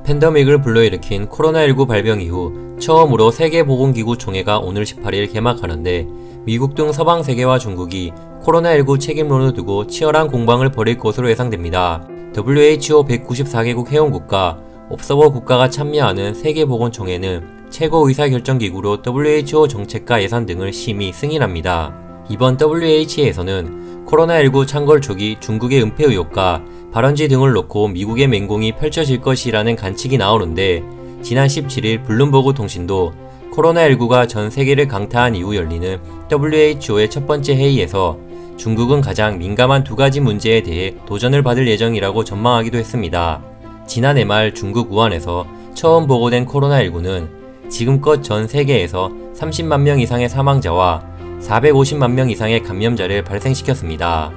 팬데믹을 불러일으킨 코로나19 발병 이후 처음으로 세계보건기구 총회가 오늘 18일 개막하는데 미국 등 서방 세계와 중국이 코로나19 책임론을 두고 치열한 공방을 벌일 것으로 예상됩니다. WHO 194개국 회원국가, 옵서버 국가가 참여하는 세계보건총회는 최고 의사결정기구로 WHO 정책과 예산 등을 심의 승인합니다. 이번 WH에서는 코로나19 창궐 초기 중국의 은폐 의혹과 발원지 등을 놓고 미국의 맹공이 펼쳐질 것이라는 관측이 나오는데, 지난 17일 블룸버그 통신도 코로나19가 전 세계를 강타한 이후 열리는 WHO의 첫 번째 회의에서 중국은 가장 민감한 두 가지 문제에 대해 도전을 받을 예정이라고 전망하기도 했습니다. 지난해 말 중국 우한에서 처음 보고된 코로나19는 지금껏 전 세계에서 30만 명 이상의 사망자와 450만 명 이상의 감염자를 발생시켰습니다.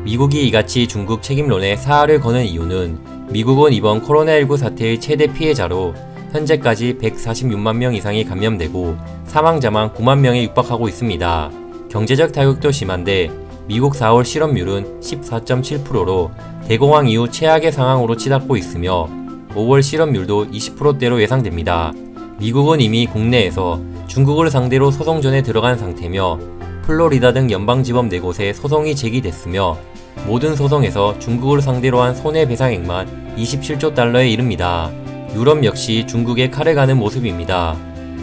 미국이 이같이 중국 책임론에 사활을 거는 이유는 미국은 이번 코로나19 사태의 최대 피해자로 현재까지 146만 명 이상이 감염되고 사망자만 9만 명에 육박하고 있습니다. 경제적 타격도 심한데 미국 4월 실업률은 14.7%로 대공황 이후 최악의 상황으로 치닫고 있으며 5월 실업률도 20%대로 예상됩니다. 미국은 이미 국내에서 중국을 상대로 소송전에 들어간 상태며 플로리다 등 연방지법 4곳에 소송이 제기됐으며 모든 소송에서 중국을 상대로 한 손해배상액만 27조 달러에 이릅니다. 유럽 역시 중국에 칼을 가는 모습입니다.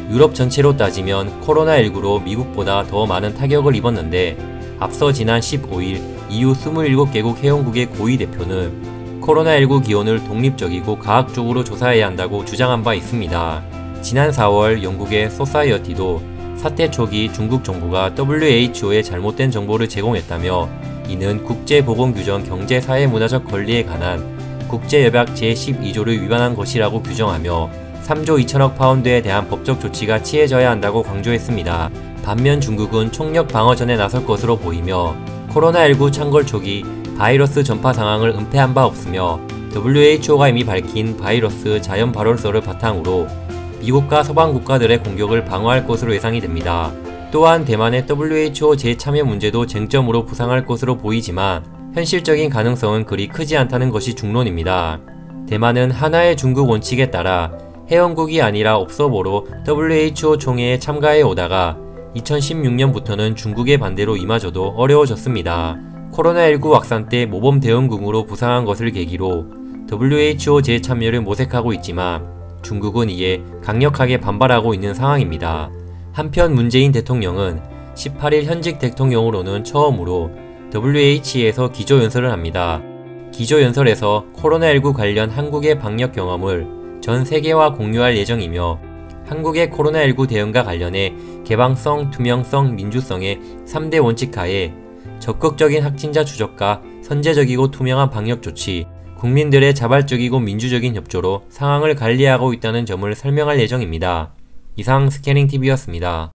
유럽 전체로 따지면 코로나19로 미국보다 더 많은 타격을 입었는데, 앞서 지난 15일 EU 27개국 회원국의 고위 대표는 코로나19 기원을 독립적이고 과학적으로 조사해야 한다고 주장한 바 있습니다. 지난 4월 영국의 소사이어티도 사태 초기 중국 정부가 WHO에 잘못된 정보를 제공했다며 이는 국제보건규정 경제사회문화적 권리에 관한 국제협약 제12조를 위반한 것이라고 규정하며 3조 2천억 파운드에 대한 법적 조치가 취해져야 한다고 강조했습니다. 반면 중국은 총력 방어전에 나설 것으로 보이며 코로나19 창궐 초기 바이러스 전파 상황을 은폐한 바 없으며 WHO가 이미 밝힌 바이러스 자연 발월서를 바탕으로 미국과 서방 국가들의 공격을 방어할 것으로 예상이 됩니다. 또한 대만의 WHO 재참여 문제도 쟁점으로 부상할 것으로 보이지만 현실적인 가능성은 그리 크지 않다는 것이 중론입니다. 대만은 하나의 중국 원칙에 따라 회원국이 아니라 옵서버로 WHO 총회에 참가해 오다가 2016년부터는 중국의 반대로 이마저도 어려워졌습니다. 코로나19 확산 때 모범 대응국으로 부상한 것을 계기로 WHO 재참여를 모색하고 있지만 중국은 이에 강력하게 반발하고 있는 상황입니다. 한편 문재인 대통령은 18일 현직 대통령으로는 처음으로 WH에서 기조연설을 합니다. 기조연설에서 코로나19 관련 한국의 방역 경험을 전 세계와 공유할 예정이며 한국의 코로나19 대응과 관련해 개방성, 투명성, 민주성의 3대 원칙 하에 적극적인 확진자 추적과 선제적이고 투명한 방역 조치, 국민들의 자발적이고 민주적인 협조로 상황을 관리하고 있다는 점을 설명할 예정입니다. 이상 스캐닝TV였습니다.